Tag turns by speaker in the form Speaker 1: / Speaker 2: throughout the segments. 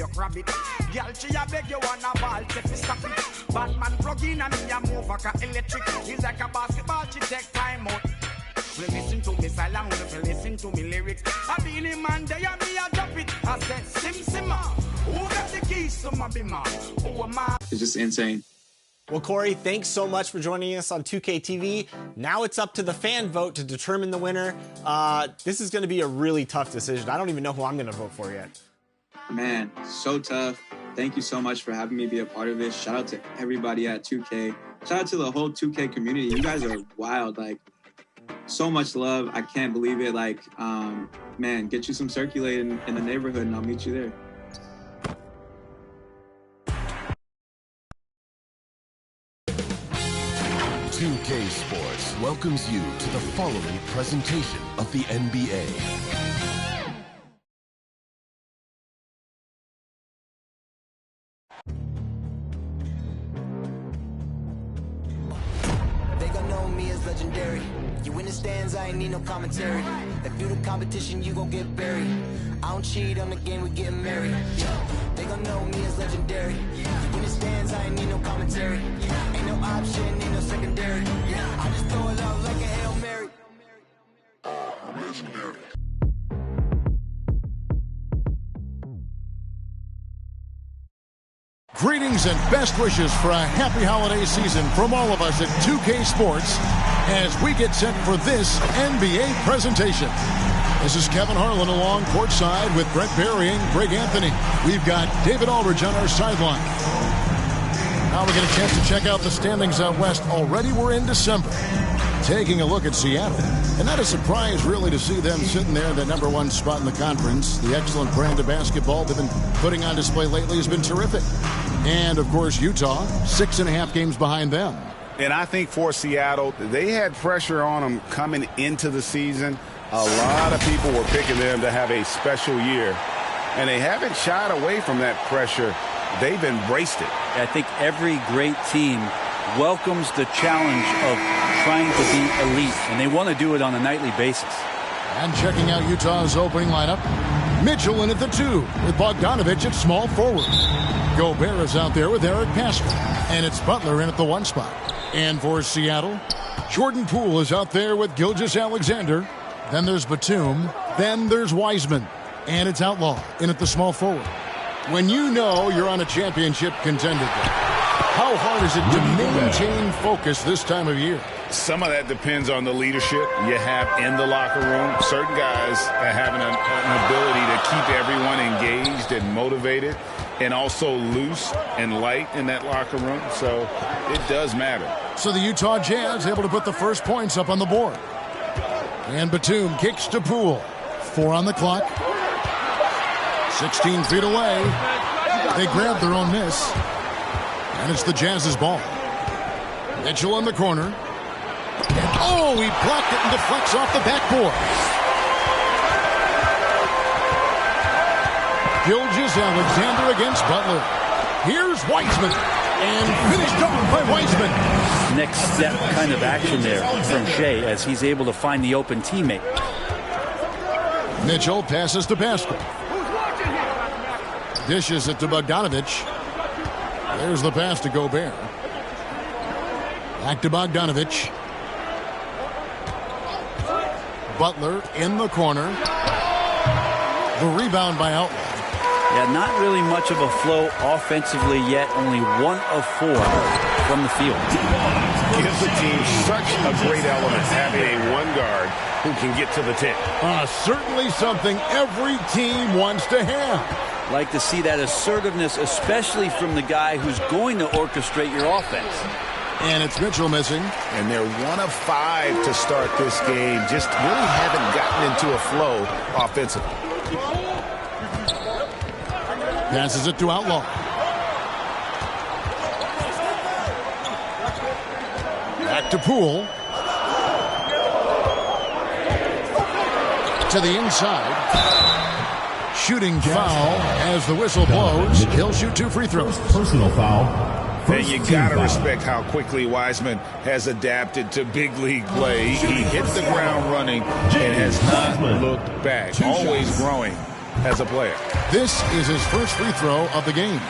Speaker 1: you grab it. Girl, she a beg you wanna ball, take me stop it. Batman plug in and me a move like a electric. It's like a basketball, she take time out. We listen to me silent, we listen to me lyrics. I be the man there and me a drop it. I said, Simma, who got the keys to my bimmer? Who am I?
Speaker 2: It's just insane.
Speaker 3: Well, Corey, thanks so much for joining us on 2K TV. Now it's up to the fan vote to determine the winner. This is going to be a really tough decision. I don't even know who I'm going to vote for yet.
Speaker 2: Man, so tough. Thank you so much for having me be a part of this. Shout out to everybody at 2K. Shout out to the whole 2K community. You guys are wild. Like, so much love. I can't believe it. Like, man, get you some circulating in the neighborhood and I'll meet you there.
Speaker 4: .2K Sports welcomes you to the following presentation of the NBA.
Speaker 5: They gon' know me as legendary. You in the stands, I ain't need no commentary. If you the competition, you gon' get buried. I don't cheat on the game, we getting married. They gon' know me as legendary. You in the stands, I ain't need no commentary. Ain't no option, ain't no secondary. I just throw it out like a Hail Mary. I'm legendary.
Speaker 6: Greetings and best wishes for a happy holiday season from all of us at 2K Sports as we get set for this NBA presentation. This is Kevin Harlan along courtside with Brett Berry and Greg Anthony. We've got David Aldridge on our sideline. Now we get a chance to check out the standings out west. Already we're in December. Taking a look at Seattle. And not a surprise, really, to see them sitting there in the #1 spot in the conference. The excellent brand of basketball they've been putting on display lately has been terrific. And, of course, Utah, 6.5 games behind them.
Speaker 7: And I think for Seattle, they had pressure on them coming into the season. A lot of people were picking them to have a special year. And they haven't shied away from that pressure. They've embraced it.
Speaker 8: I think every great team welcomes the challenge of trying to be elite, and they want to do it on a nightly basis.
Speaker 6: And checking out Utah's opening lineup, Mitchell in at the 2 with Bogdanovich at small forward. Gobert is out there with Eric Pascal, and it's Butler in at the 1 spot. And for Seattle, Jordan Poole is out there with Gilgeous-Alexander. Then there's Batum. Then there's Wiseman, and it's Outlaw in at the small forward. When you know you're on a championship contender, how hard is it to maintain focus this time of year?
Speaker 7: Some of that depends on the leadership you have in the locker room. Certain guys have an ability to keep everyone engaged and motivated and also loose and light in that locker room. So it does matter.
Speaker 6: So the Utah Jazz able to put the first points up on the board. And Batum kicks to Poole. 4 on the clock. 16 feet away. They grab their own miss. And it's the Jazz's ball. Mitchell in the corner. And oh, he blocked it and deflects off the backboard. Gilgeous-Alexander against Butler. Here's Wiseman. And finished off by Wiseman.
Speaker 8: Next step kind of action there from Shea as he's able to find the open teammate.
Speaker 6: Mitchell passes to Pascal. Dishes it to Bogdanovich. There's the pass to Gobert. Back to Bogdanovich. Butler in the corner. The rebound by Outlaw.
Speaker 8: Yeah, not really much of a flow offensively yet. Only 1 of 4 from the field.
Speaker 7: Gives the team such a great element having a 1 guard who can get to the 10.
Speaker 6: Certainly something every team wants to have.
Speaker 8: Like to see that assertiveness, especially from the guy who's going to orchestrate your offense.
Speaker 6: And it's Mitchell missing.
Speaker 7: And they're 1 of 5 to start this game. Just really haven't gotten into a flow offensively.
Speaker 6: Passes it to Outlaw. Back to Poole. To the inside. Shooting foul as the whistle blows. He'll shoot 2 free throws.
Speaker 9: Personal foul.
Speaker 7: And you got to respect how quickly Wiseman has adapted to big league play. He hit the ground running and has not looked back. Always growing as a player.
Speaker 6: This is his first free throw of the game.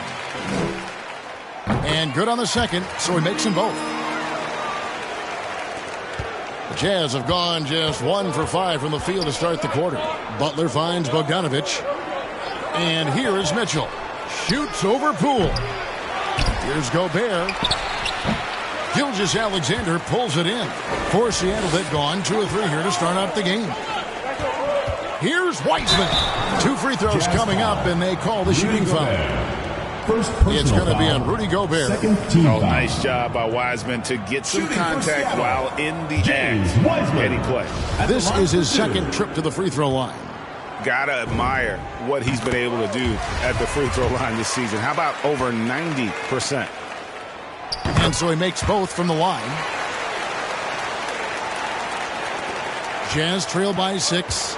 Speaker 6: And good on the second, so he makes them both. The Jazz have gone just 1 for 5 from the field to start the quarter. Butler finds Bogdanovic. And here is Mitchell. Shoots over Poole. Here's Gobert. Gilgeous-Alexander pulls it in. For Seattle, they've gone 2 of 3 here to start out the game. Here's Wiseman. 2 free throws coming up, and they call the shooting foul. It's going to be on Rudy Gobert.
Speaker 7: Oh, nice job by Wiseman to get some contact while in the act. Heady play.
Speaker 6: This is his second trip to the free throw line.
Speaker 7: Gotta admire what he's been able to do at the free throw line this season. How about over 90%?
Speaker 6: And so he makes both from the line. Jazz trail by 6.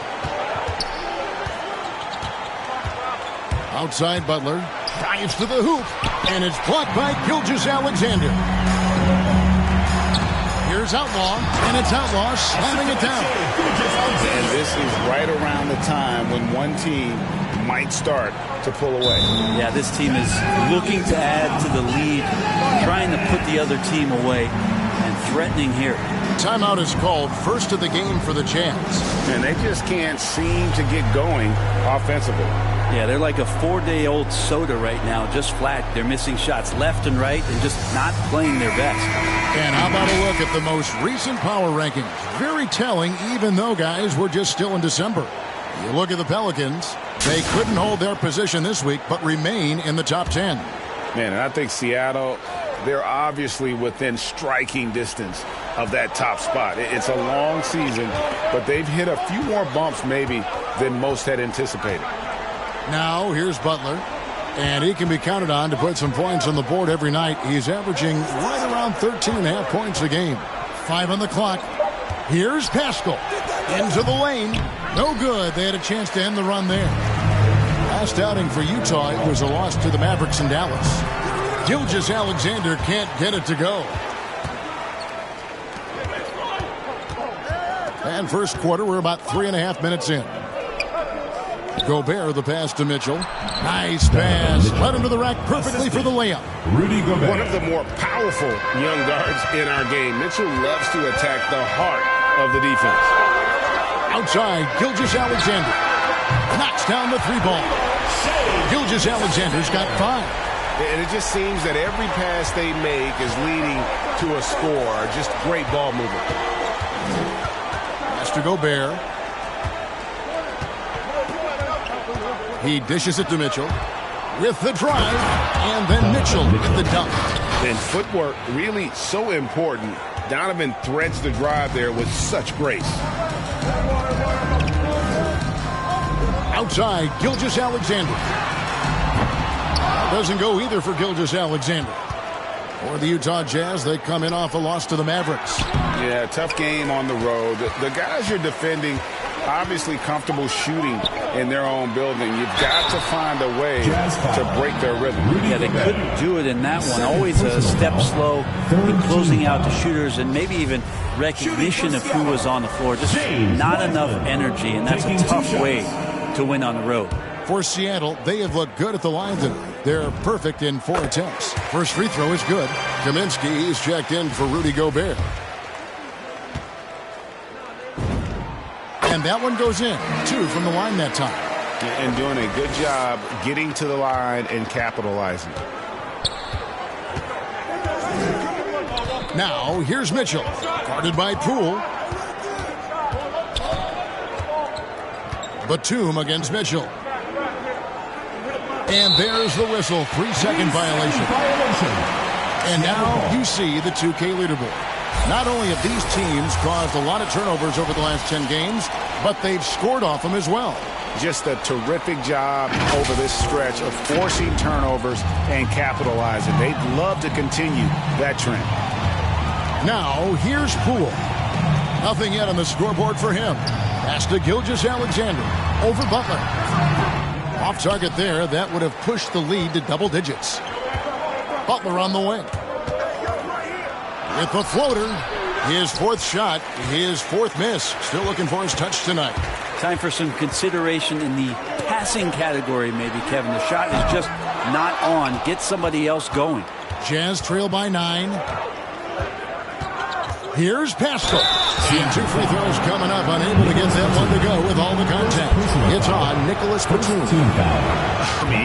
Speaker 6: Outside Butler. Dives to the hoop. And it's blocked by Gilgeous-Alexander. Here's Outlaw. And it's Outlaw slamming it down.
Speaker 7: And this is right around the time when one team might start to pull away.
Speaker 8: Yeah, this team is looking to add to the lead, trying to put the other team away, and threatening here.
Speaker 6: Timeout is called, first of the game for the Jazz.
Speaker 7: And they just can't seem to get going offensively.
Speaker 8: Yeah, they're like a 4-day-old soda right now, just flat. They're missing shots left and right and just not playing their best.
Speaker 6: And how about a look at the most recent power rankings? Very telling, even though, guys, we're just still in December. You look at the Pelicans. They couldn't hold their position this week, but remain in the top 10.
Speaker 7: Man, and I think Seattle, they're obviously within striking distance of that top spot. It's a long season, but they've hit a few more bumps maybe than most had anticipated.
Speaker 6: Now, here's Butler. And he can be counted on to put some points on the board every night. He's averaging right around 13.5 points a game. 5 on the clock. Here's Pascal. Into the lane. No good. They had a chance to end the run there. Last outing for Utah, it was a loss to the Mavericks in Dallas. Gilgeous-Alexander can't get it to go. And first quarter, we're about 3.5 minutes in. Gobert, the pass to Mitchell. Nice pass. Led him to the rack perfectly for the layup.
Speaker 7: Rudy Gobert. One of the more powerful young guards in our game. Mitchell loves to attack the heart of the defense.
Speaker 6: Outside, Gilgeous-Alexander. Knocks down the 3-ball. Gilgeous-Alexander's got 5.
Speaker 7: And it just seems that every pass they make is leading to a score. Just great ball movement.
Speaker 6: Pass to Gobert. He dishes it to Mitchell with the drive, and then Mitchell with the dunk.
Speaker 7: And footwork really so important. Donovan threads the drive there with such grace.
Speaker 6: Outside, Gilgeous-Alexander. Doesn't go either for Gilgeous-Alexander. For the Utah Jazz, they come in off a loss to the Mavericks.
Speaker 7: Yeah, tough game on the road. The guys you're defending, obviously comfortable shooting in their own building. You've got to find a way to break their rhythm.
Speaker 8: Yeah, they couldn't do it in that one. Always a step slow in closing out the shooters and maybe even recognition of who was on the floor. Just not enough energy, and that's a tough way to win on the road.
Speaker 6: For Seattle, they have looked good at the line tonight. They're perfect in 4 attempts. First free throw is good. Kaminsky is checked in for Rudy Gobert. And that one goes in. 2 from the line that time.
Speaker 7: And doing a good job getting to the line and capitalizing.
Speaker 6: Now, here's Mitchell. Guarded by Poole. Batum against Mitchell. And there's the whistle. 3-second violation. And now you see the 2K leaderboard. Not only have these teams caused a lot of turnovers over the last 10 games, but they've scored off them as well.
Speaker 7: Just a terrific job over this stretch of forcing turnovers and capitalizing. They'd love to continue that trend.
Speaker 6: Now, here's Poole. Nothing yet on the scoreboard for him. Pass to Gilgeous-Alexander. Over Butler. Off target there. That would have pushed the lead to double digits. Butler on the wing. With the floater. His 4th shot. His 4th miss. Still looking for his touch tonight.
Speaker 8: Time for some consideration in the passing category, maybe, Kevin. The shot is just not on. Get somebody else going.
Speaker 6: Jazz trail by 9. Here's Pascal. And 2 free throws coming up. Unable to get that one to go with all the contact. It's on Nicholas Batum.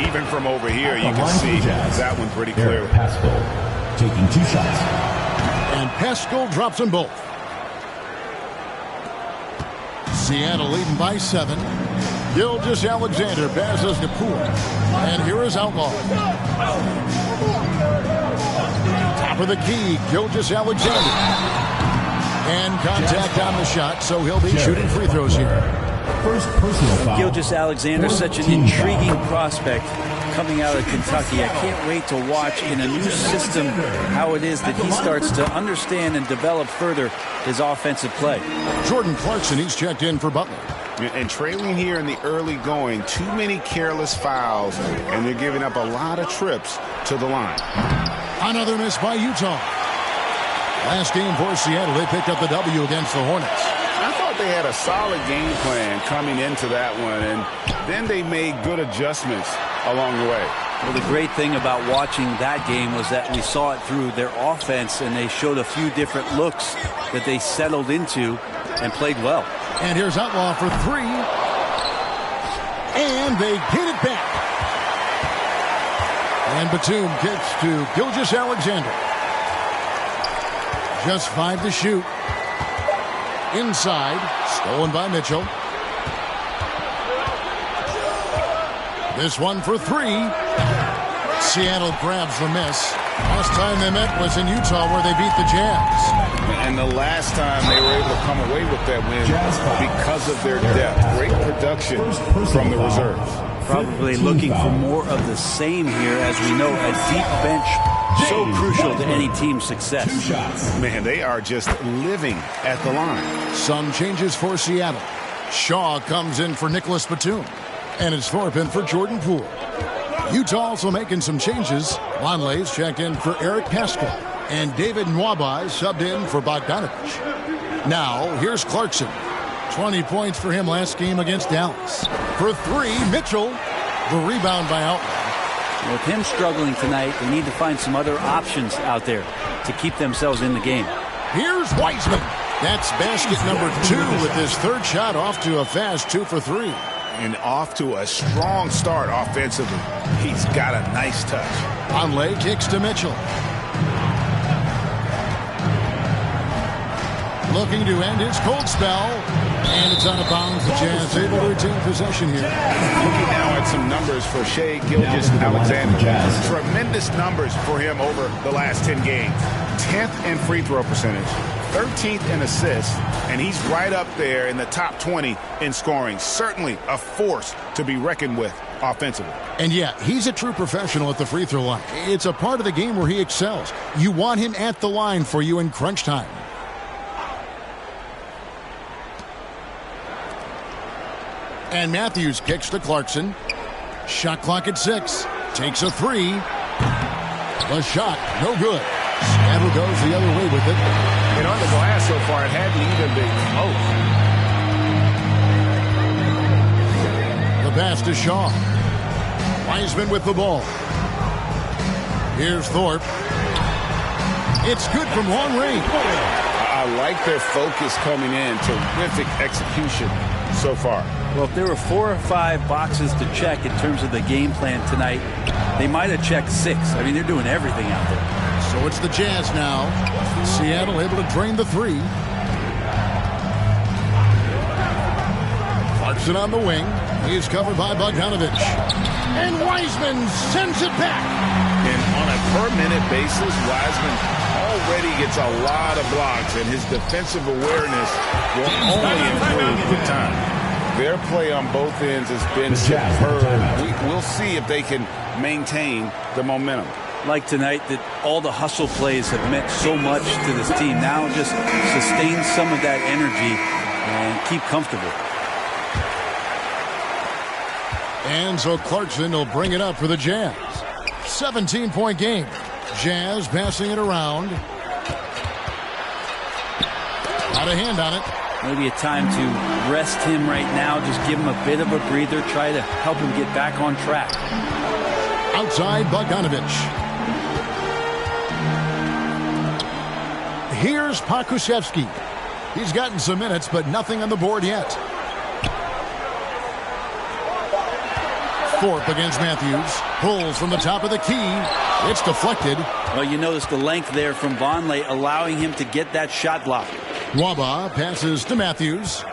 Speaker 7: Even from over here, you can see that one pretty clear.
Speaker 9: Pascal taking 2 shots.
Speaker 6: And Pascal drops them both. Seattle leading by 7. Gilgeous-Alexander passes to Poole. And here is Outlaw. Top of the key, Gilgeous-Alexander. And contact on the shot, so he'll be shooting free throws here.
Speaker 9: First personal foul.
Speaker 8: Gilgeous-Alexander, such an intriguing prospect coming out of Kentucky. I can't wait to watch in a new system how it is that he starts to understand and develop further his offensive play.
Speaker 6: Jordan Clarkson, he's checked in for Butler.
Speaker 7: And trailing here in the early going, too many careless fouls, and they're giving up a lot of trips to the line.
Speaker 6: Another miss by Utah. Last game for Seattle, they picked up the W against the Hornets.
Speaker 7: I thought they had a solid game plan coming into that one, and then they made good adjustments along the way.
Speaker 8: Well, the great thing about watching that game was that we saw it through their offense, and they showed a few different looks that they settled into and played well.
Speaker 6: And here's Outlaw for 3. And they get it back. And Batum kicks to Gilgeous-Alexander. Just 5 to shoot. Inside, stolen by Mitchell. This one for 3. Seattle grabs the miss. Last time they met was in Utah where they beat the Jazz.
Speaker 7: And the last time they were able to come away with that win because of their depth. Great production from the reserves.
Speaker 8: Probably looking for more of the same here. As we know, a deep bench so crucial to any team's success.
Speaker 7: Man, they are just living at the line.
Speaker 6: Some changes for Seattle. Shaw comes in for Nicholas Batum. And it's Thorpe in for Jordan Poole. Utah also making some changes. Lonley's checked in for Eric Pascal. And David Nwaba subbed in for Bogdanovich. Now, here's Clarkson. 20 points for him last game against Dallas. For 3, Mitchell. The rebound by Outlaw.
Speaker 8: With him struggling tonight, they need to find some other options out there to keep themselves in the game.
Speaker 6: Here's Wiseman. That's basket number 2 with his 3rd shot off to a fast 2 for 3.
Speaker 7: And off to a strong start offensively. He's got a nice touch.
Speaker 6: Conley kicks to Mitchell. Looking to end his cold spell. And it's out of bounds. The Jazz able to retain possession here.
Speaker 7: Looking now at some numbers for Shai Gilgeous-Alexander. Tremendous numbers for him over the last 10 games. 10th in free throw percentage. 13th in assists, and he's right up there in the top 20 in scoring. Certainly a force to be reckoned with offensively.
Speaker 6: And yeah, he's a true professional at the free throw line. It's a part of the game where he excels. You want him at the line for you in crunch time. And Matthews kicks to Clarkson. Shot clock at 6. Takes a 3. The shot, no good. Seattle goes the other way with it.
Speaker 7: And on the glass so far, it hadn't even been close.
Speaker 6: The pass to Shaw. Wiseman with the ball. Here's Thorpe. It's good from long range.
Speaker 7: I like their focus coming in. Terrific execution so far.
Speaker 8: Well, if there were 4 or 5 boxes to check in terms of the game plan tonight, they might have checked 6. I mean, they're doing everything out there.
Speaker 6: So it's the Jazz now. Seattle able to drain the 3. Clarkson on the wing. He's covered by Bogdanovich. And Wiseman sends it back.
Speaker 7: And on a per-minute basis, Wiseman already gets a lot of blocks, and his defensive awareness will only improve with time. Their play on both ends has been superb. We'll see if they can maintain the momentum.
Speaker 8: Like tonight, that all the hustle plays have meant so much to this team. Now just sustain some of that energy and keep comfortable.
Speaker 6: And so Clarkson will bring it up for the Jazz. 17-point game. Jazz passing it around. Got a hand on it.
Speaker 8: Maybe a time to rest him right now. Just give him a bit of a breather. Try to help him get back on track.
Speaker 6: Outside Bogdanovich. Here's Pokusevski. He's gotten some minutes, but nothing on the board yet. Thorpe against Matthews. Pulls from the top of the key. It's deflected.
Speaker 8: Well, you notice the length there from Vonleh, allowing him to get that shot block.
Speaker 6: Nwaba passes to Matthews.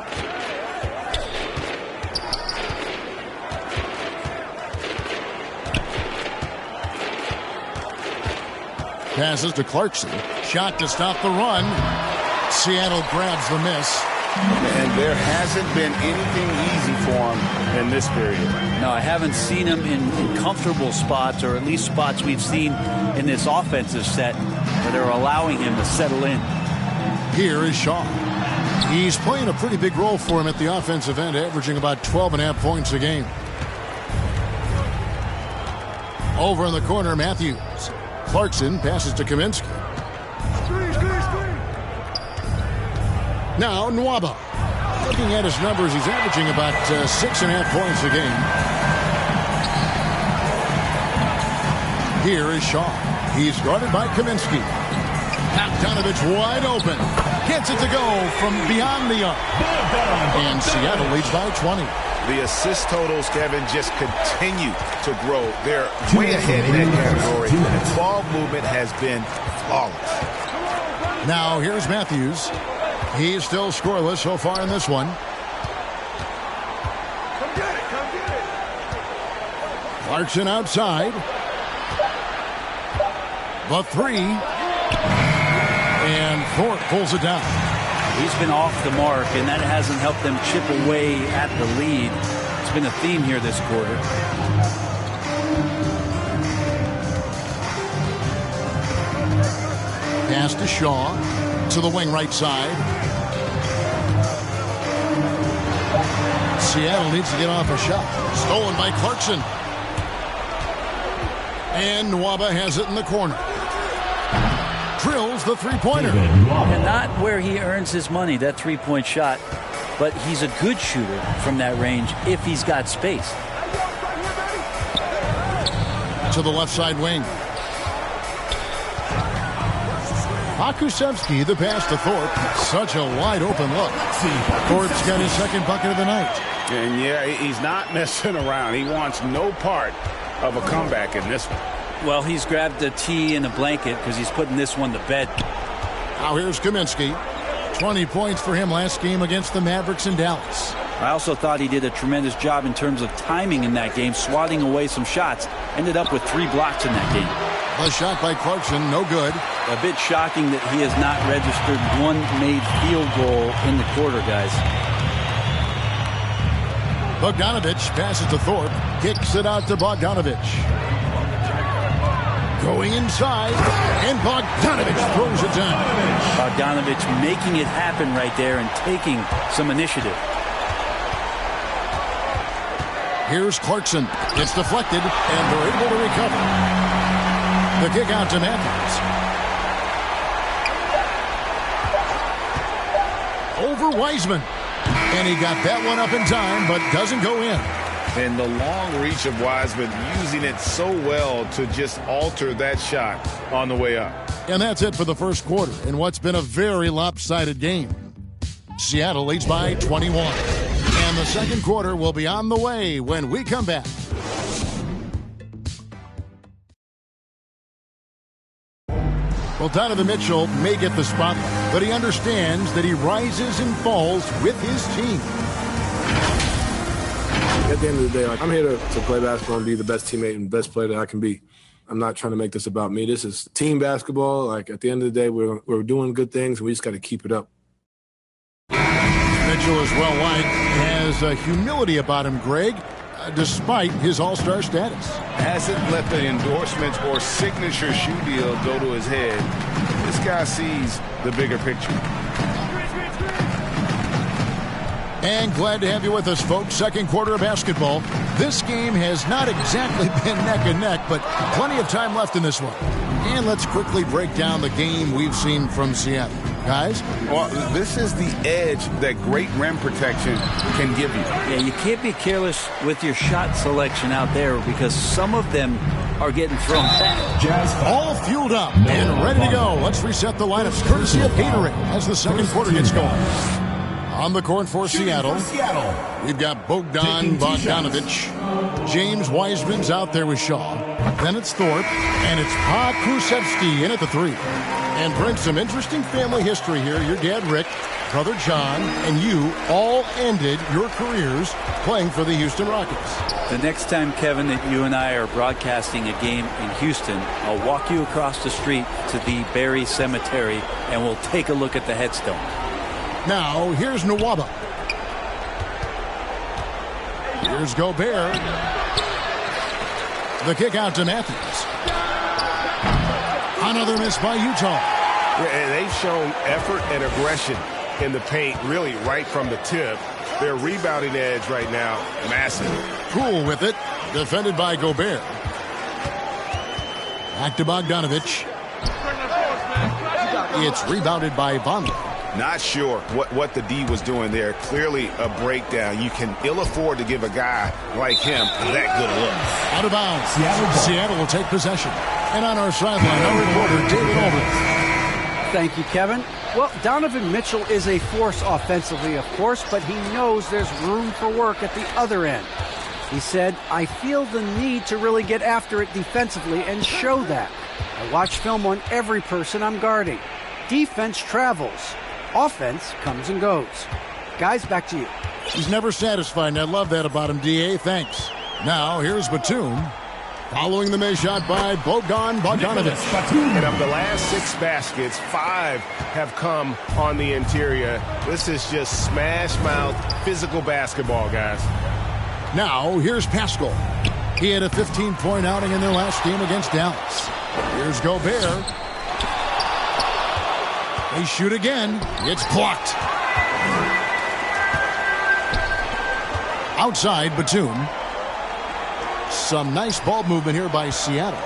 Speaker 6: Passes to Clarkson. Shot to stop the run. Seattle grabs the miss.
Speaker 7: And there hasn't been anything easy for him in this period.
Speaker 8: No, I haven't seen him in comfortable spots, or at least spots we've seen in this offensive set where they're allowing him to settle in.
Speaker 6: Here is Shaw. He's playing a pretty big role for him at the offensive end, averaging about 12.5 points a game. Over in the corner, Matthews. Clarkson passes to Kaminsky. Now Nwaba. Looking at his numbers, he's averaging about 6.5 points a game. Here is Shaw. He's guarded by Kaminsky. Bogdanovich wide open. Gets it to go from beyond the arc. And Seattle leads by 20.
Speaker 7: The assist totals, Kevin, just continue to grow. They're way ahead in that category. The ball movement has been flawless.
Speaker 6: Now here's Matthews. He's still scoreless so far in this one.
Speaker 10: Come get it, come get it.
Speaker 6: Clarkson outside. The three. And Thorpe pulls it down.
Speaker 8: He's been off the mark, and that hasn't helped them chip away at the lead. It's been a theme here this quarter.
Speaker 6: Pass to Shaw. To the wing right side. Seattle needs to get off a shot. Stolen by Clarkson. And Nwaba has it in the corner. Drills the three-pointer.
Speaker 8: And not where he earns his money, that three-point shot. But he's a good shooter from that range if he's got space.
Speaker 6: To the left side wing. Pokusevski, the pass to Thorpe. Such a wide open look. Thorpe's got his second bucket of the night.
Speaker 7: And yeah, he's not messing around. He wants no part of a comeback in this one.
Speaker 8: Well, he's grabbed a tee and a blanket because he's putting this one to bed.
Speaker 6: Now here's Kaminsky. 20 points for him last game against the Mavericks in Dallas.
Speaker 8: I also thought he did a tremendous job in terms of timing in that game, swatting away some shots. Ended up with 3 blocks in that game.
Speaker 6: A shot by Clarkson, no good.
Speaker 8: A bit shocking that he has not registered one made field goal in the quarter, guys.
Speaker 6: Bogdanovich passes to Thorpe. Kicks it out to Bogdanovich. Going inside, and Bogdanovich throws it down.
Speaker 8: Bogdanovich making it happen right there and taking some initiative.
Speaker 6: Here's Clarkson. It's deflected, and they're able to recover. The kick out to Matthews. Over Wiseman. And he got that one up in time, but doesn't go in.
Speaker 7: And the long reach of Wiseman, using it so well to just alter that shot on the way up.
Speaker 6: And that's it for the first quarter in what's been a very lopsided game. Seattle leads by 21. And the second quarter will be on the way when we come back. Well, Donovan Mitchell may get the spotlight, but he understands that he rises and falls with his team.
Speaker 10: At the end of the day, I'm here to play basketball and be the best teammate and best player that I can be. I'm not trying to make this about me. This is team basketball. Like, at the end of the day, we're doing good things, and we just got to keep it up.
Speaker 6: Mitchell is well liked. Has a humility about him, Greg, despite his all-star status.
Speaker 7: Hasn't let the endorsements or signature shoe deal go to his head. This guy sees the bigger picture.
Speaker 6: And glad to have you with us, folks. Second quarter of basketball. This game has not exactly been neck and neck, but plenty of time left in this one. And let's quickly break down the game we've seen from Seattle. Guys?
Speaker 7: Well, this is the edge that great rim protection can give you.
Speaker 8: Yeah, you can't be careless with your shot selection out there because some of them are getting thrown back.
Speaker 6: All fueled up and ready to go. Let's reset the lineups courtesy of Gatorade as the second quarter gets going. On the court for Seattle, we've got Bogdan Bogdanovic. James Wiseman's out there with Shaw. Then it's Thorpe, and it's Pa Krusevsky in at the 3. And bring some interesting family history here. Your dad, Rick, brother John, and you all ended your careers playing for the Houston Rockets.
Speaker 8: The next time, Kevin, that you and I are broadcasting a game in Houston, I'll walk you across the street to the Berry Cemetery, and we'll take a look at the headstone.
Speaker 6: Now, here's Nwaba. Here's Gobert. The kick out to Matthews. Another miss by Utah.
Speaker 11: Yeah, and they've shown effort and aggression in the paint, really right from the tip. Their rebounding edge right now, massive.
Speaker 6: Poole with it, defended by Gobert. Back to Bogdanovic. It's rebounded by Vonleh.
Speaker 11: Not sure what the D was doing there. Clearly a breakdown. You can ill afford to give a guy like him that good a look.
Speaker 6: Out of bounds. Seattle will take possession. And on our sideline, our reporter, David Aldridge.
Speaker 12: Thank you, Kevin. Well, Donovan Mitchell is a force offensively, of course, but he knows there's room for work at the other end. He said, I feel the need to really get after it defensively and show that. I watch film on every person I'm guarding. Defense travels. Offense comes and goes. Guys, back to you.
Speaker 6: He's never satisfied, and I love that about him, D.A. Thanks. Now, here's Batum. Following the missed shot by Bogdan Bogdanovic.
Speaker 11: And of the last 6 baskets, 5 have come on the interior. This is just smash-mouth physical basketball, guys.
Speaker 6: Now, here's Pascal. He had a 15-point outing in their last game against Dallas. Here's Gobert. They shoot again. It's blocked. Outside, Batum. Some nice ball movement here by Seattle.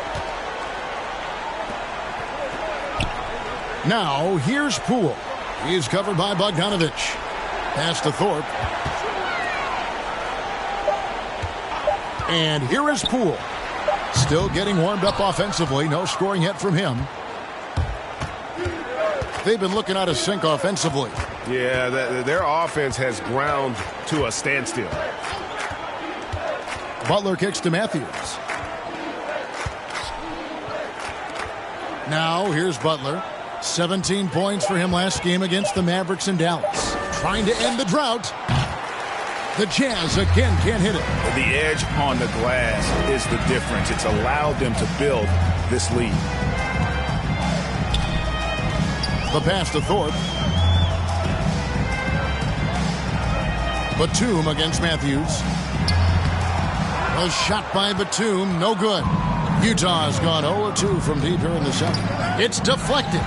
Speaker 6: Now, here's Poole. He's covered by Bogdanovic. Pass to Thorpe. And here is Poole. Still getting warmed up offensively. No scoring yet from him. They've been looking out of sync offensively.
Speaker 11: Yeah, their offense has ground to a standstill.
Speaker 6: Butler kicks to Matthews. Now, here's Butler. 17 points for him last game against the Mavericks in Dallas. Trying to end the drought. The Jazz again can't hit it.
Speaker 11: The edge on the glass is the difference. It's allowed them to build this lead.
Speaker 6: The pass to Thorpe. Batum against Matthews. A shot by Batum, no good. Utah has gone 0-2 from deep here in the second. It's deflected.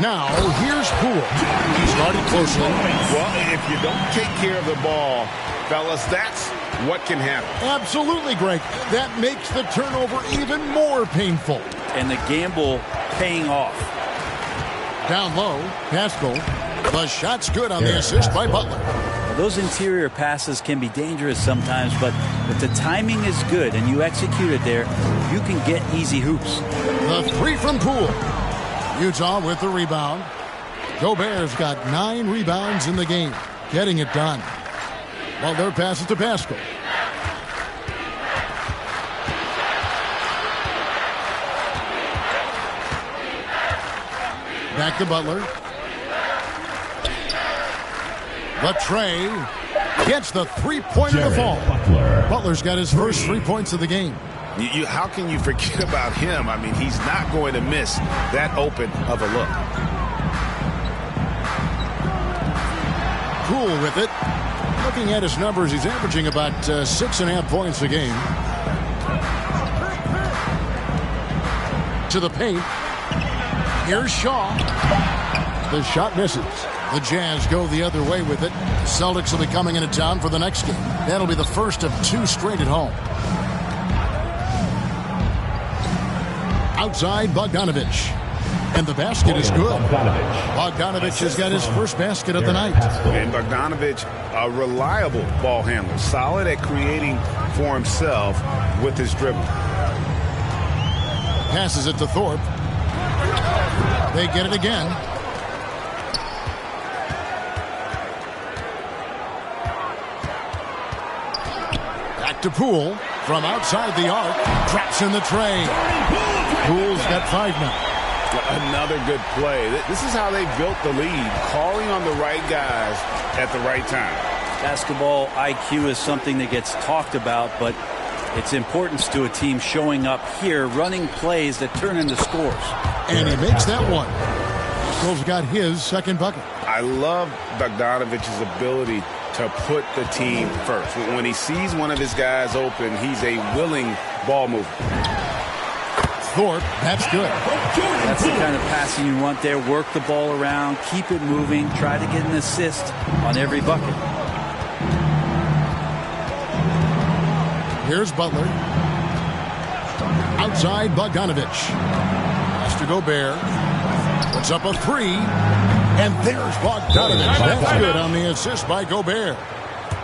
Speaker 6: Now, here's Poole. He started closely.
Speaker 11: Well, if you don't take care of the ball, fellas, that's what can happen.
Speaker 6: Absolutely, Greg. That makes the turnover even more painful.
Speaker 8: And the gamble paying off.
Speaker 6: Down low, Pascal. The shot's good on the assist by Butler.
Speaker 8: Well, those interior passes can be dangerous sometimes, but if the timing is good and you execute it there, you can get easy hoops.
Speaker 6: The 3 from Poole. Utah with the rebound. Gobert's got 9 rebounds in the game. Getting it done. Butler passes to Pascal. Back to Butler. The tray gets the 3-pointer to fall. Butler's got his first 3 points of the game.
Speaker 11: How can you forget about him? I mean, he's not going to miss that open of a look.
Speaker 6: Poole with it. Looking at his numbers, he's averaging about 6.5 points a game. To the paint. Here's Shaw. The shot misses. The Jazz go the other way with it. The Celtics will be coming into town for the next game. That'll be the first of 2 straight at home. Outside Bogdanovich. And the basket is good. Bogdanovich has got his first basket of the night.
Speaker 7: And Bogdanovich, a reliable ball handler, solid at creating for himself with his dribble.
Speaker 6: Passes it to Thorpe. They get it again. Back to Poole from outside the arc. Drops in the tray. Poole's got 5 now.
Speaker 7: Another good play. This is how they built the lead, calling on the right guys at the right time.
Speaker 8: Basketball IQ is something that gets talked about, but its importance to a team showing up here, running plays that turn into scores.
Speaker 6: And he makes that one. Pool's got his second bucket.
Speaker 7: I love Bogdanovich's ability to put the team first. When he sees one of his guys open, he's a willing ball mover.
Speaker 6: Thorpe, that's good.
Speaker 8: That's the kind of passing you want there. Work the ball around, keep it moving, try to get an assist on every bucket.
Speaker 6: Here's Butler. Outside Bogdanovich. Has to Gobert. Puts up a 3. And there's Bogdanovich. That's good on the assist by Gobert.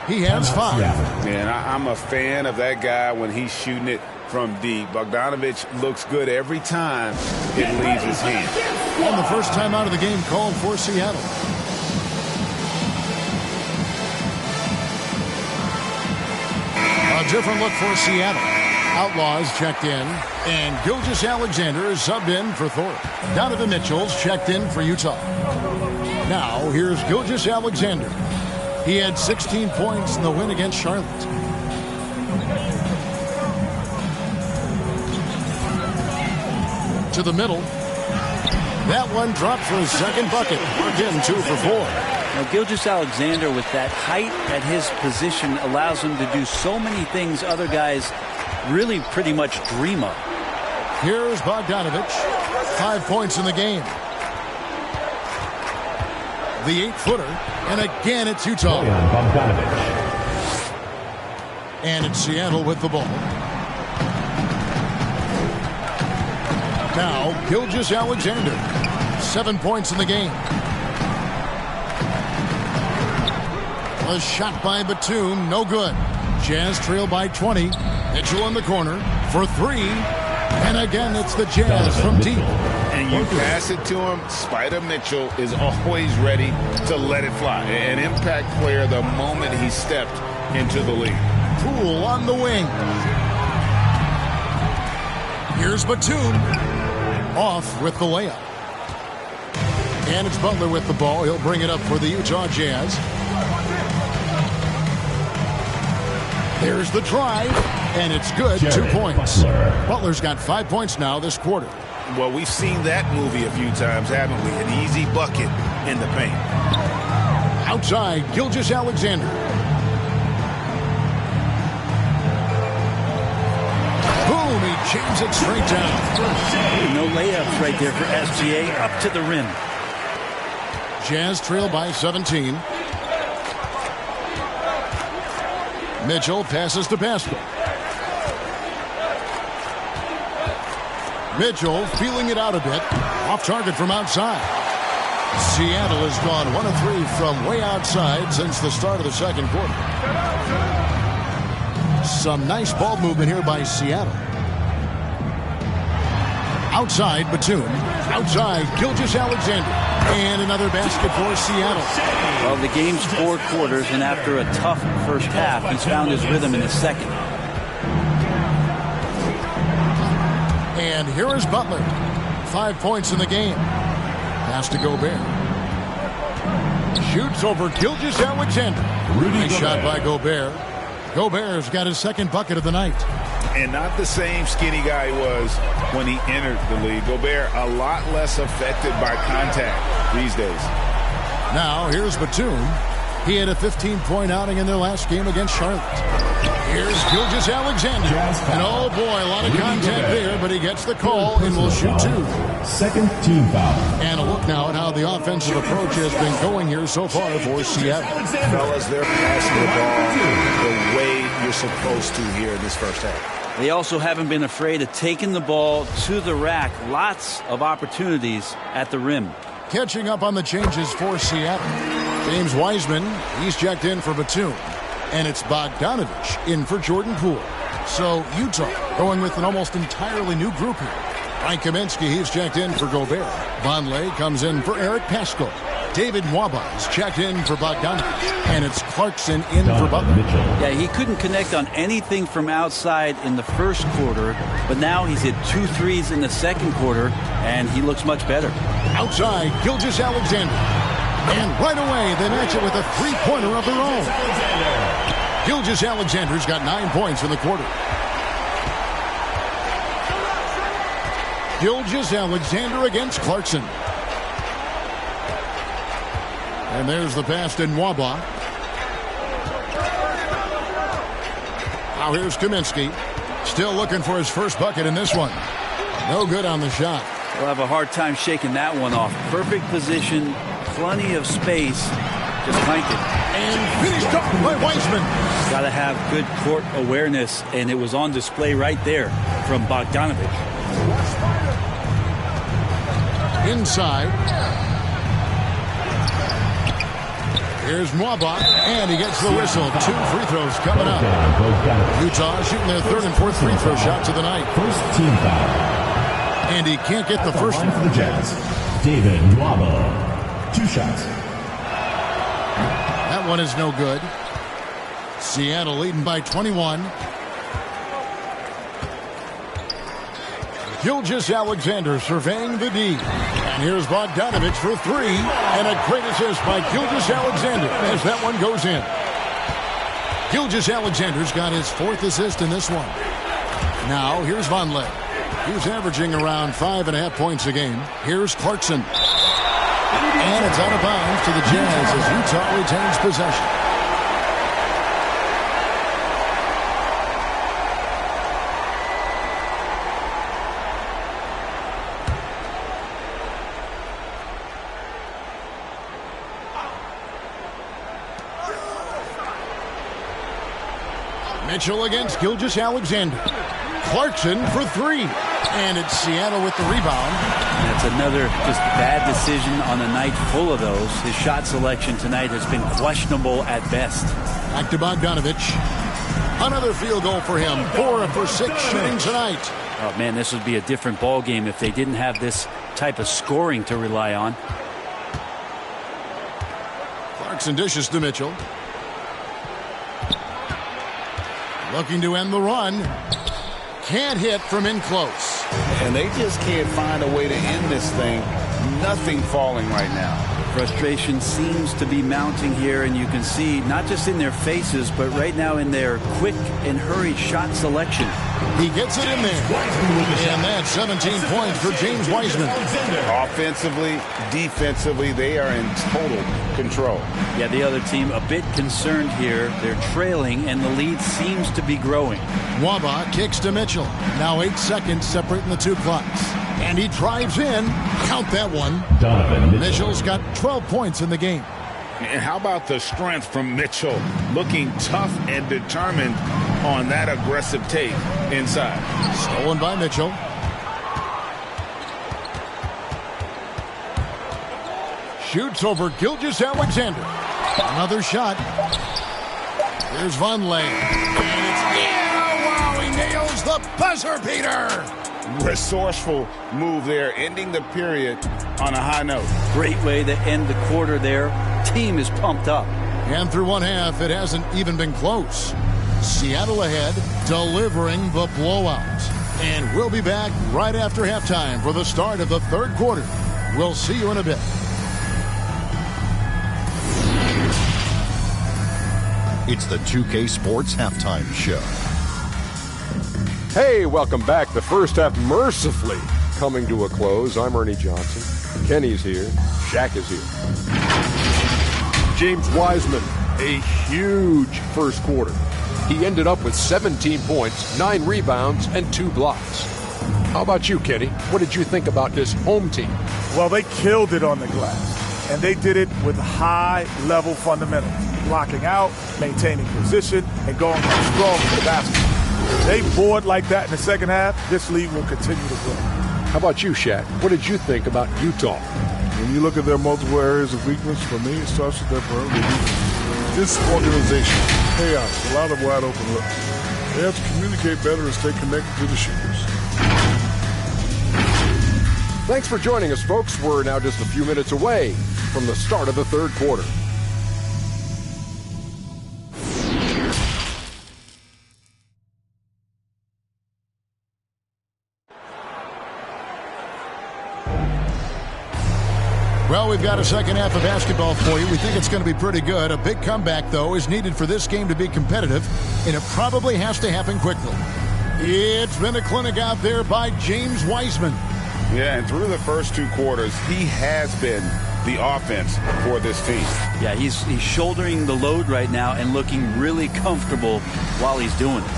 Speaker 6: He has 5.
Speaker 7: Man, I'm a fan of that guy when he's shooting it from deep. Bogdanovich looks good every time it leaves his hand.
Speaker 6: And the first time out of the game called for Seattle. A different look for Seattle. Outlaws checked in, and Gilgeous-Alexander is subbed in for Thorpe. Donovan Mitchell's checked in for Utah. Now, here's Gilgeous-Alexander. He had 16 points in the win against Charlotte. To the middle. That one dropped for his second bucket. Again, 2 for 4.
Speaker 8: Now, Gilgeous-Alexander, with that height at his position, allows him to do so many things other guys really pretty much dream of.
Speaker 6: Here's Bogdanovich. 5 points in the game. The 8-footer. And again, it's Utah. And it's Seattle with the ball. Now, Gilgeous-Alexander. 7 points in the game. A shot by Batum, no good. Jazz trail by 20. Mitchell in the corner for 3. And again, it's the Jazz from deep.
Speaker 7: And you pass it to him. Spider Mitchell is always ready to let it fly. An impact player the moment he stepped into the league.
Speaker 6: Poole on the wing. Here's Batum. Off with the layup. And it's Butler with the ball. He'll bring it up for the Utah Jazz. There's the drive, and it's good. 2 points. Butler's got 5 points now this quarter.
Speaker 7: Well, we've seen that movie a few times, haven't we? An easy bucket in the paint.
Speaker 6: Outside, Gilgeous-Alexander. Boom, he jams it straight down.
Speaker 8: No layups right there for SGA, up to the rim.
Speaker 6: Jazz trail by 17. Mitchell passes to Pascal. Mitchell feeling it out a bit. Off target from outside. Seattle has gone 1 of 3 from way outside since the start of the second quarter. Some nice ball movement here by Seattle. Outside, Batum. Outside, Gilgeous-Alexander. And another basket for Seattle.
Speaker 8: Well, the game's 4 quarters, and after a tough first half, he's found his rhythm in the second.
Speaker 6: And here is Butler. 5 points in the game. Pass to Gobert. Shoots over Gilgeous-Alexander. Nice shot by Gobert. Gobert's got his second bucket of the night.
Speaker 7: And not the same skinny guy he was when he entered the league. Gobert a lot less affected by contact these days.
Speaker 6: Now here's Batum. He had a 15-point outing in their last game against Charlotte. Here's Gilgeous-Alexander. And oh boy, a lot of contact there, but he gets the call and will shoot 2.
Speaker 9: Second team foul.
Speaker 6: And a look now at how the offensive approach has been going here so far for Seattle.
Speaker 7: Fellas, they're passing the ball the way you're supposed to here in this first half.
Speaker 8: They also haven't been afraid of taking the ball to the rack. Lots of opportunities at the rim.
Speaker 6: Catching up on the changes for Seattle. James Wiseman, he's checked in for Batum. And it's Bogdanovich in for Jordan Poole. So Utah going with an almost entirely new group here. Frank Kaminsky, he's checked in for Gobert. Vonleh comes in for Eric Paschall. David Nwaba is checked in for Bogdanovich. And it's Clarkson in for Butler.
Speaker 8: Yeah, he couldn't connect on anything from outside in the first quarter, but now he's hit 2 threes in the second quarter, and he looks much better.
Speaker 6: Outside, Gilgeous-Alexander. And right away, they match it with a three-pointer of their own. Gilgeous-Alexander's got 9 points in the quarter. Gilgeous-Alexander against Clarkson. And there's the pass to Nwaba. Now here's Kaminsky. Still looking for his first bucket in this one. No good on the shot.
Speaker 8: We'll have a hard time shaking that one off. Perfect position, plenty of space. Just clanked it.
Speaker 6: And finished off by Wiseman.
Speaker 8: Got to have good court awareness, and it was on display right there from Bogdanovich.
Speaker 6: Inside. Here's Nwaba, and he gets the whistle. 2 free throws coming up. Utah shooting their 3rd and 4th free throw shots of the night.
Speaker 9: First team foul.
Speaker 6: And he can't get the first
Speaker 9: one. For the Jazz, David Nwaba. 2 shots.
Speaker 6: That one is no good. Seattle leading by 21. Gilgeous-Alexander surveying the D. And here's Bogdanovich for 3. And a great assist by Gilgeous-Alexander as that one goes in. Gilgeous-Alexander's got his 4th assist in this one. Now here's Vonleh. He's averaging around 5.5 points a game. Here's Clarkson. And it's out of bounds to the Jazz as Utah retains possession. Mitchell against Gilgeous-Alexander. Clarkson for 3. And it's Seattle with the rebound.
Speaker 8: That's another just bad decision on a night full of those. His shot selection tonight has been questionable at best.
Speaker 6: Back to Bogdanovich. Another field goal for him. 4 for 6 shooting tonight.
Speaker 8: Oh, man, this would be a different ball game if they didn't have this type of scoring to rely on.
Speaker 6: Clarkson dishes to Mitchell. Looking to end the run. Can't hit from in close.
Speaker 7: And they just can't find a way to end this thing. Nothing falling right now.
Speaker 8: Frustration seems to be mounting here, and you can see not just in their faces, but right now in their quick and hurried shot selection.
Speaker 6: He gets it in there. And that's 17 points for James Wiseman.
Speaker 7: Offensively, defensively, they are in total control.
Speaker 8: Yeah, the other team a bit concerned here. They're trailing, and the lead seems to be growing.
Speaker 6: Nwaba kicks to Mitchell. Now 8 seconds separating the 2 clocks. And he drives in. Count that one. Mitchell's got 12 points in the game.
Speaker 7: And how about the strength from Mitchell? Looking tough and determined on that aggressive take inside.
Speaker 6: Stolen by Mitchell. Shoots over Gilgeous-Alexander. Another shot. Here's Vonleh. And it's wow, he nails the buzzer beater.
Speaker 7: Resourceful move there, ending the period on a high note.
Speaker 8: Great way to end the quarter there. Team is pumped up.
Speaker 6: And through one half, it hasn't even been close. Seattle ahead, delivering the blowout. And we'll be back right after halftime for the start of the 3rd quarter. We'll see you in a bit.
Speaker 13: It's the 2K Sports Halftime Show.
Speaker 14: Hey, welcome back. The first half mercifully coming to a close. I'm Ernie Johnson. Kenny's here. Shaq is here. James Wiseman, a huge first quarter. He ended up with 17 points, 9 rebounds, and 2 blocks. How about you, Kenny? What did you think about this home team?
Speaker 15: Well, they killed it on the glass, and they did it with high-level fundamentals. Blocking out, maintaining position, and going strong with the basket. They board like that in the second half, this league will continue to grow.
Speaker 14: How about you, Shaq? What did you think about Utah?
Speaker 15: When you look at their multiple areas of weakness, for me, it starts with their perimeter defense. This organization, chaos, a lot of wide open looks. They have to communicate better and stay connected to the shooters.
Speaker 14: Thanks for joining us, folks. We're now just a few minutes away from the start of the third quarter.
Speaker 6: Well, we've got a second half of basketball for you. We think it's going to be pretty good. A big comeback, though, is needed for this game to be competitive, and it probably has to happen quickly. It's been a clinic out there by James Wiseman.
Speaker 7: Yeah, and through the first two quarters, he has been the offense for this team.
Speaker 8: Yeah, he's shouldering the load right now and looking really comfortable while he's doing it.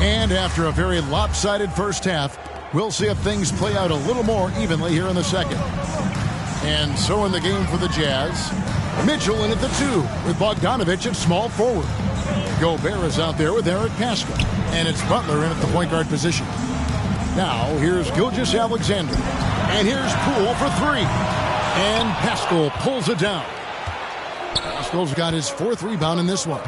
Speaker 6: And after a very lopsided first half, we'll see if things play out a little more evenly here in the second. And so in the game for the Jazz, Mitchell in at the 2 with Bogdanovich at small forward. Gobert is out there with Eric Pascal. And it's Butler in at the point guard position. Now here's Gilgeous-Alexander. And here's Poole for 3. And Pascal pulls it down. Pascal's got his 4th rebound in this one.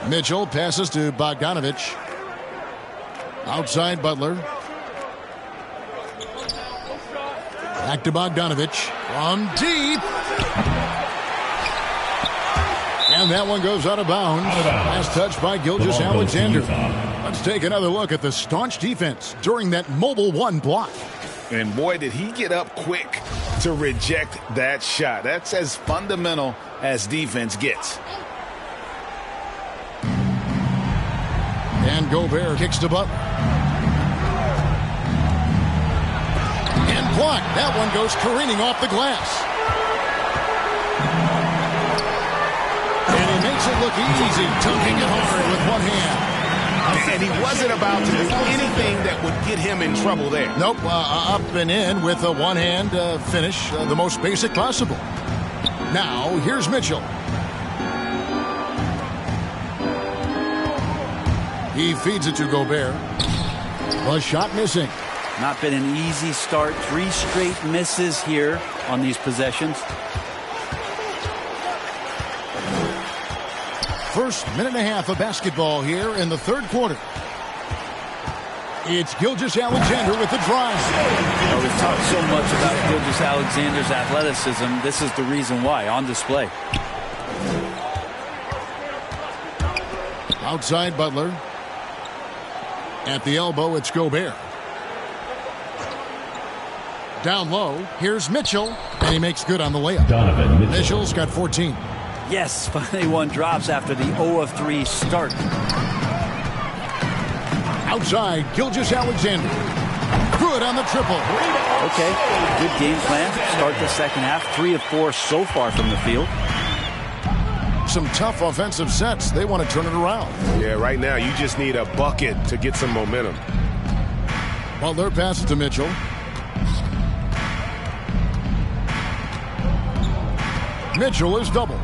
Speaker 6: Mitchell passes to Bogdanovich. Outside Butler. Back to Bogdanovich. From deep. And that one goes out of bounds. Last touch by Gilgeous-Alexander. Let's take another look at the staunch defense during that mobile 1 block.
Speaker 7: And boy, did he get up quick to reject that shot. That's as fundamental as defense gets.
Speaker 6: And Gobert kicks to Butler. And blocked. That one goes careening off the glass. And he makes it look easy, dunking it hard with one hand.
Speaker 11: And he wasn't about to do anything that would get him in trouble there.
Speaker 6: Nope, up and in with a one-hand finish, the most basic possible. Now, here's Mitchell. He feeds it to Gobert. A shot missing.
Speaker 8: Not been an easy start. 3 straight misses here on these possessions.
Speaker 6: First minute and a half of basketball here in the third quarter. It's Gilgeous-Alexander with the drive.
Speaker 8: We've talked so much about Gilgeous-Alexander's athleticism. This is the reason why, on display.
Speaker 6: Outside Butler. At the elbow, it's Gobert. Down low, here's Mitchell, and he makes good on the layup.
Speaker 9: Donovan Mitchell.
Speaker 6: Mitchell's got 14.
Speaker 8: Yes, finally one drops after the 0 of 3 start.
Speaker 6: Outside, Gilgeous-Alexander. Good on the triple.
Speaker 8: Okay, good game plan. Start the second half. 3 of 4 so far from the field.
Speaker 6: Some tough offensive sets. They want to turn it around.
Speaker 11: Yeah, right now you just need a bucket to get some momentum.
Speaker 6: Butler passes to Mitchell. Mitchell is double.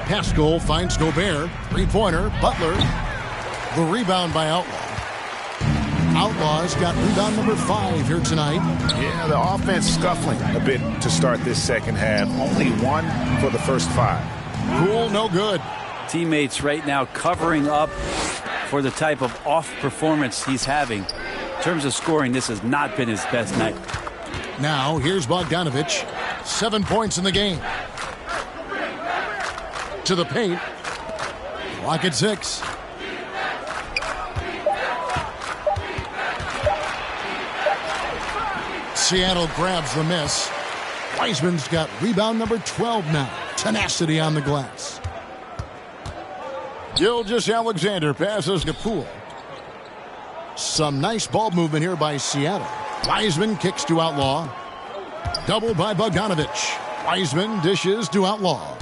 Speaker 6: Pascal finds Gobert. 3-pointer. Butler. The rebound by Outlaw. Outlaws got rebound number 5 here tonight.
Speaker 11: Yeah, the offense scuffling a bit to start this second half. Only 1 for the first 5.
Speaker 6: Poole, no good.
Speaker 8: Teammates right now covering up for the type of off performance he's having. In terms of scoring, this has not been his best night.
Speaker 6: Now, here's Bogdanovich. 7 points in the game. To the paint. Clock at 6. Seattle grabs the miss. Wiseman's got rebound number 12 now. Tenacity on the glass. Gilgeous-Alexander passes to Poole. Some nice ball movement here by Seattle. Wiseman kicks to Outlaw. Double by Bogdanovich. Wiseman dishes to Outlaw.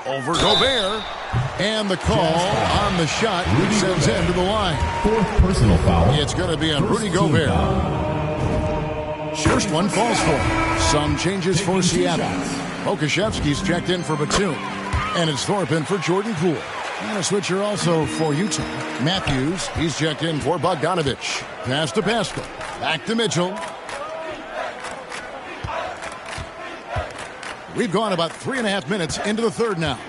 Speaker 6: Over Gobert. And the call on the shot sends him to the line.
Speaker 9: 4th personal foul.
Speaker 6: It's going to be on Rudy Gobert. First one falls for him. Some changes for Seattle. Okashevsky's checked in for Batum. And it's Thorpe in for Jordan Poole. And a switcher also for Utah. Matthews, he's checked in for Bogdanovich. Pass to Pascal. Back to Mitchell. We've gone about 3.5 minutes into the third now.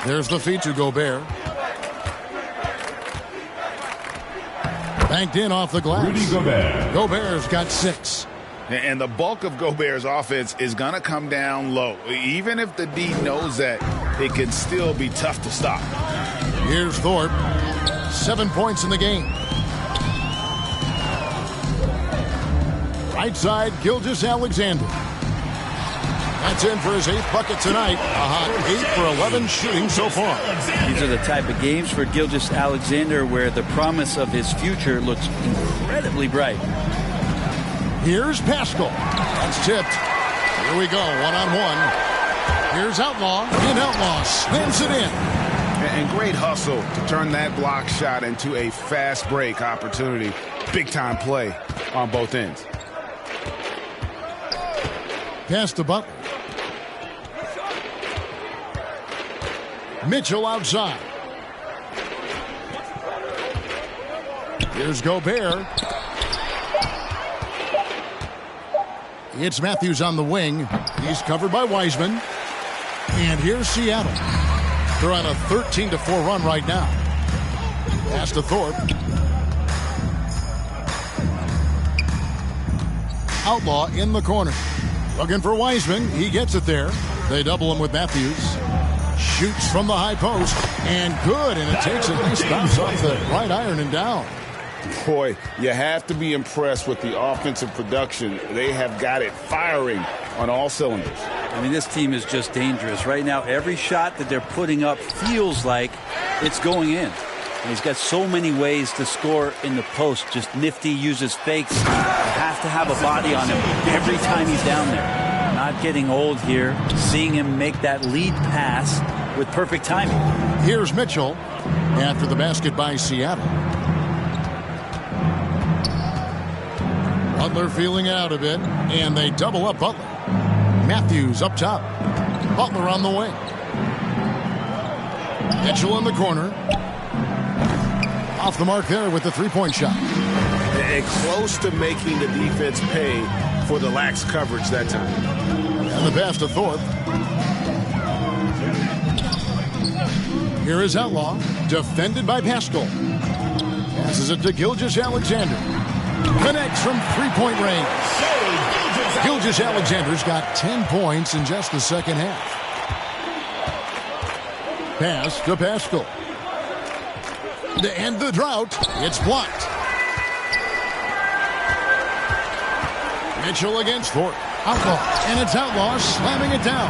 Speaker 6: There's the feed to Gobert. Banked in off the glass.
Speaker 9: Rudy Gobert.
Speaker 6: Gobert's got 6.
Speaker 7: And the bulk of Gobert's offense is going to come down low. Even if the D knows that, it can still be tough to stop.
Speaker 6: Here's Thorpe. 7 points in the game. Right side, Gilgeous-Alexander. That's in for his 8th bucket tonight. A hot 8 for 11 shooting so far.
Speaker 8: These are the type of games for Gilgeous-Alexander where the promise of his future looks incredibly bright.
Speaker 6: Here's Pascal. That's tipped. Here we go, one-on-one. Here's Outlaw, and Outlaw slams it in.
Speaker 7: And great hustle to turn that block shot into a fast break opportunity. Big-time play on both ends.
Speaker 6: Pass to Butler. Mitchell outside. Here's Gobert. It's Matthews on the wing. He's covered by Wiseman. And here's Seattle. They're on a 13-4 run right now. Pass to Thorpe. Outlaw in the corner. Looking for Wiseman. He gets it there. They double him with Matthews. Shoots from the high post. And good. And it takes a nice bounce off the right iron and down.
Speaker 7: Boy, you have to be impressed with the offensive production. They have got it firing on all cylinders.
Speaker 8: I mean, this team is just dangerous. Right now, every shot that they're putting up feels like it's going in. And he's got so many ways to score in the post. Just nifty, uses fakes. You have to have a body on him every time he's down there. Not getting old here. Seeing him make that lead pass with perfect timing.
Speaker 6: Here's Mitchell after the basket by Seattle. Butler feeling it out a bit, and they double up Butler. Matthews up top. Butler on the wing. Mitchell in the corner. Off the mark there with the three-point shot.
Speaker 11: And close to making the defense pay for the lax coverage that time.
Speaker 6: And the pass to Thorpe. Here is Outlaw, defended by Pascal. Passes it to Gilgeous-Alexander. Connects from three-point range. Gilgeous-Alexander's got 10 points in just the second half. Pass to Pascal. To end the drought, it's blocked. Mitchell against Thorpe. Outlaw, and it's Outlaw slamming it down.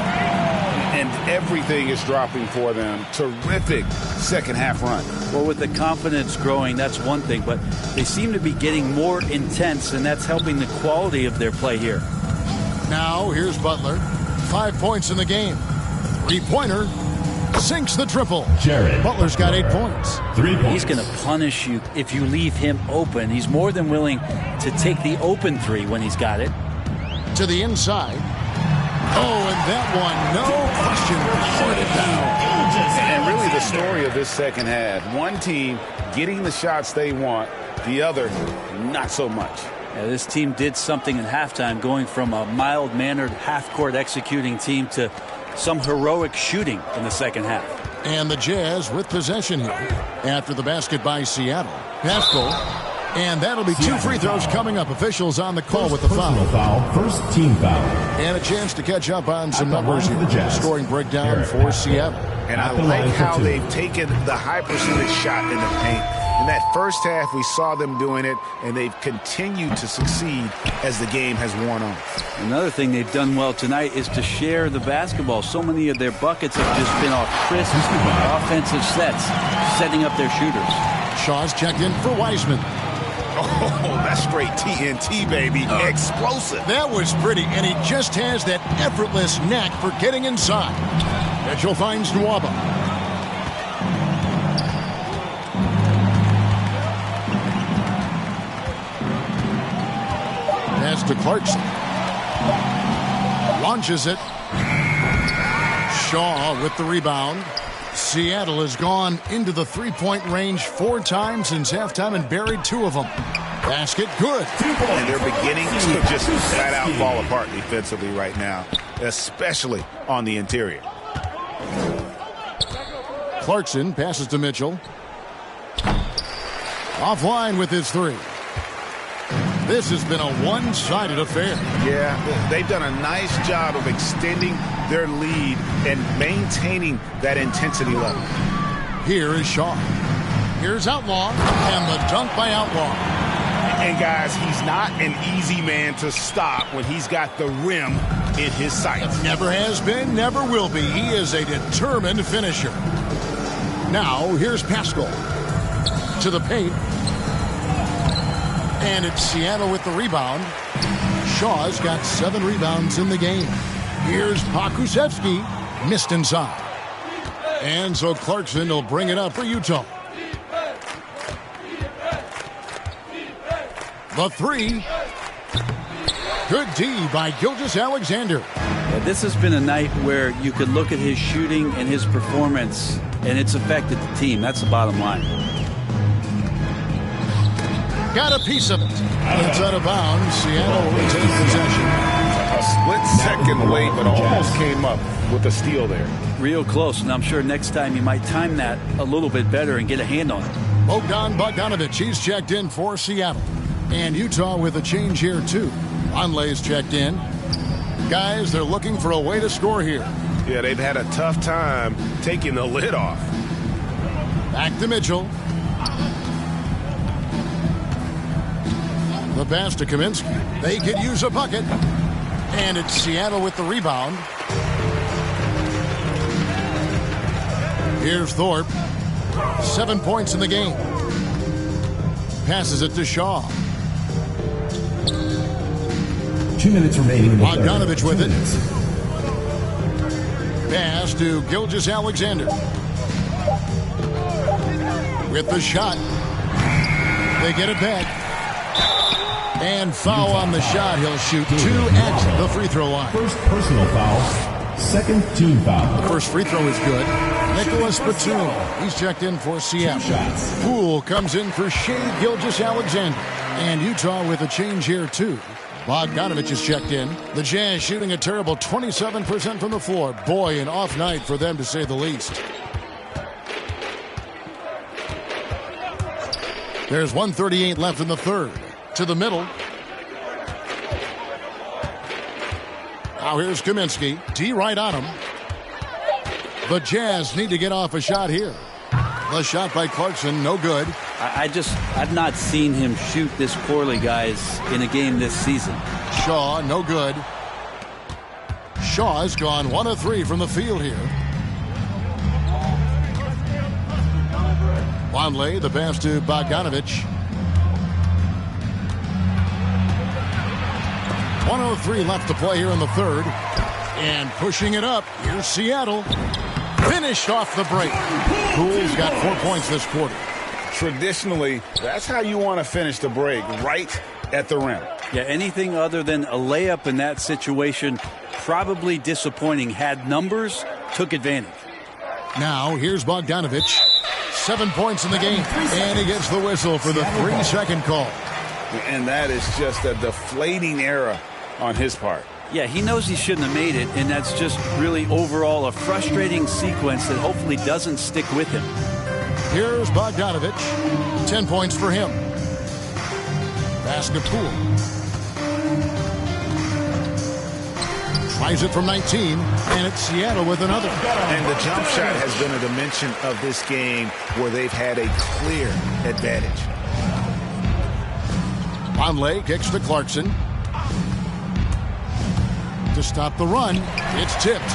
Speaker 7: And everything is dropping for them. Terrific second half run.
Speaker 8: Well, with the confidence growing, that's one thing, but they seem to be getting more intense, and that's helping the quality of their play here.
Speaker 6: Now, here's Butler. 5 points in the game. Three-pointer. Sinks the triple.
Speaker 9: Jared.
Speaker 6: Butler's got 8 points.
Speaker 9: 3 points.
Speaker 8: He's going to punish you if you leave him open. He's more than willing to take the open three when he's got it.
Speaker 6: To the inside. Oh, and that one, no question, powered it down.
Speaker 7: And really the story of this second half. One team getting the shots they want, the other not so much.
Speaker 8: Yeah, this team did something in halftime, going from a mild-mannered half-court executing team to some heroic shooting in the second half.
Speaker 6: And the Jazz with possession here after the basket by Seattle. Pascal. And that'll be 2 free throws coming up. Officials on the call with the foul.
Speaker 9: First team foul.
Speaker 6: And a chance to catch up on some numbers here. Scoring breakdown for Seattle.
Speaker 11: And I like how they've taken the high percentage shot in the paint. In that first half, we saw them doing it, and they've continued to succeed as the game has worn on.
Speaker 8: Another thing they've done well tonight is to share the basketball. So many of their buckets have just been off crisp offensive sets, setting up their shooters.
Speaker 6: Shaw's checked in for Wiseman.
Speaker 11: Oh, that's straight TNT, baby. Explosive.
Speaker 6: That was pretty, and he just has that effortless knack for getting inside. Mitchell finds Nwaba. Pass to Clarkson. Launches it. Shaw with the rebound. Seattle has gone into the three-point range 4 times since halftime and buried 2 of them. Basket good.
Speaker 11: And they're beginning to just flat out fall apart defensively right now, especially on the interior.
Speaker 6: Clarkson passes to Mitchell. Offline with his 3. This has been a one-sided affair.
Speaker 11: Yeah, they've done a nice job of extending their lead and maintaining that intensity level.
Speaker 6: Here is Shaw. Here's Outlaw, and the dunk by Outlaw.
Speaker 11: And guys, he's not an easy man to stop when he's got the rim in his sights.
Speaker 6: Never has been, never will be. He is a determined finisher. Now, here's Pascal to the paint. And it's Seattle with the rebound. Shaw's got 7 rebounds in the game. Here's Pokusevski, missed inside. And so Clarkson will bring it up for Utah. The 3. Good D by Gilgeous-Alexander.
Speaker 8: Yeah, this has been a night where you could look at his shooting and his performance, and it's affected the team. That's the bottom line.
Speaker 6: Got a piece of it. It's out of bounds. Seattle will take possession.
Speaker 11: A split-second late, but almost came up with a steal there.
Speaker 8: Real close, and I'm sure next time you might time that a little bit better and get a hand on it.
Speaker 6: Bogdan Bogdanovic, he's checked in for Seattle. And Utah with a change here, too. Onley's checked in. Guys, they're looking for a way to score here.
Speaker 11: Yeah, they've had a tough time taking the lid off.
Speaker 6: Back to Mitchell. The pass to Kaminsky. They could use a bucket. And it's Seattle with the rebound. Here's Thorpe. 7 points in the game. Passes it to Shaw.
Speaker 9: 2 minutes remaining.
Speaker 6: Bogdanovic with it. Pass to Gilgeous-Alexander. With the shot. They get it back. And foul on the shot. He'll shoot 2 at the free throw line.
Speaker 9: First personal foul. Second team foul.
Speaker 6: The first free throw is good. Nicholas Batum. He's checked in for Seattle. Poole comes in for Shea Gilgeous-Alexander. And Utah with a change here, too. Bogdanovic is checked in. The Jazz shooting a terrible 27% from the floor. Boy, an off night for them, to say the least. There's 1:38 left in the third. To the middle. Now here's Kaminsky. D right on him. The Jazz need to get off a shot here. The shot by Clarkson, no good.
Speaker 8: I've not seen him shoot this poorly, guys, in a game this season.
Speaker 6: Shaw, no good. Shaw's gone 1 of 3 from the field here. Wanley, the pass to Bogdanovic. 1:03 left to play here in the third. And pushing it up, here's Seattle. Finished off the break. Poole's got 4 points this quarter.
Speaker 11: Traditionally, that's how you want to finish the break, right at the rim.
Speaker 8: Yeah, anything other than a layup in that situation, probably disappointing. Had numbers, took advantage.
Speaker 6: Now, here's Bogdanovic. 7 points in the game. And he gets the whistle for the 3-second call.
Speaker 11: And that is just a deflating error on his part.
Speaker 8: Yeah, he knows he shouldn't have made it, and that's just really overall a frustrating sequence that hopefully doesn't stick with him.
Speaker 6: Here's Bogdanovic. 10 points for him. Basket Poole. Tries it from 19, and it's Seattle with another.
Speaker 11: And the jump shot has been a dimension of this game where they've had a clear advantage.
Speaker 6: Wanley kicks to Clarkson. To stop the run, it's tipped.